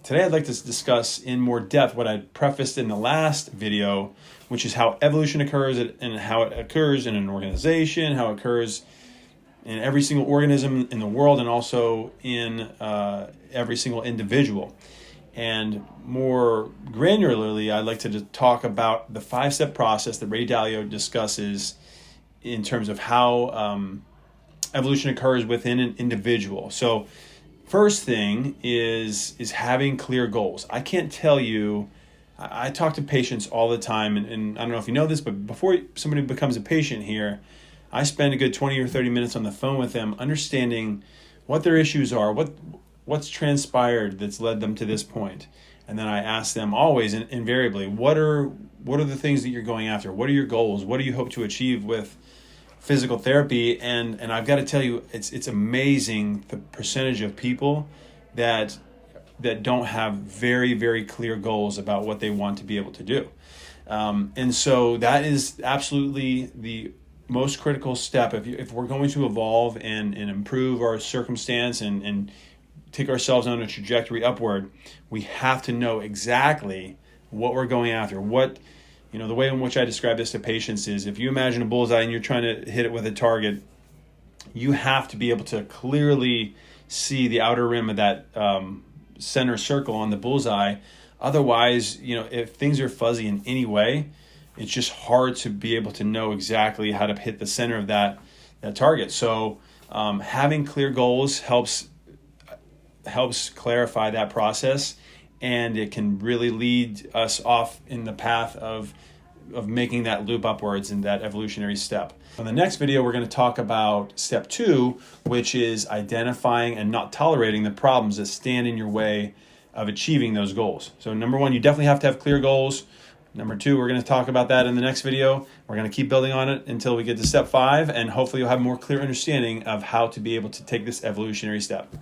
Today I'd like to discuss in more depth what I prefaced in the last video, which is how evolution occurs and how it occurs in an organization, how it occurs in every single organism in the world, and also in every single individual. And more granularly, I'd like to just talk about the 5-step process that Ray Dalio discusses in terms of how evolution occurs within an individual. So first thing is having clear goals. I can't tell you, I talk to patients all the time, and I don't know if you know this, but before somebody becomes a patient here, I spend a good 20 or 30 minutes on the phone with them, understanding what their issues are, what's transpired that's led them to this point. And then I ask them always, invariably, what are the things that you're going after? What are your goals? What do you hope to achieve with physical therapy? And I've got to tell you, it's amazing the percentage of people that don't have very, very clear goals about what they want to be able to do. And so that is absolutely the most critical step. If we're going to evolve and improve our circumstance and take ourselves on a trajectory upward, we have to know exactly what we're going after. The way in which I describe this to patients is, if you imagine a bullseye and you're trying to hit it with a target, you have to be able to clearly see the outer rim of that center circle on the bullseye. Otherwise, if things are fuzzy in any way, it's just hard to be able to know exactly how to hit the center of that target. So having clear goals helps clarify that process, and it can really lead us off in the path of making that loop upwards in that evolutionary step. In the next video, we're going to talk about step 2, which is identifying and not tolerating the problems that stand in your way of achieving those goals. So number 1, you definitely have to have clear goals. Number 2, we're going to talk about that in the next video. We're going to keep building on it until we get to step 5, and hopefully you'll have a more clear understanding of how to be able to take this evolutionary step.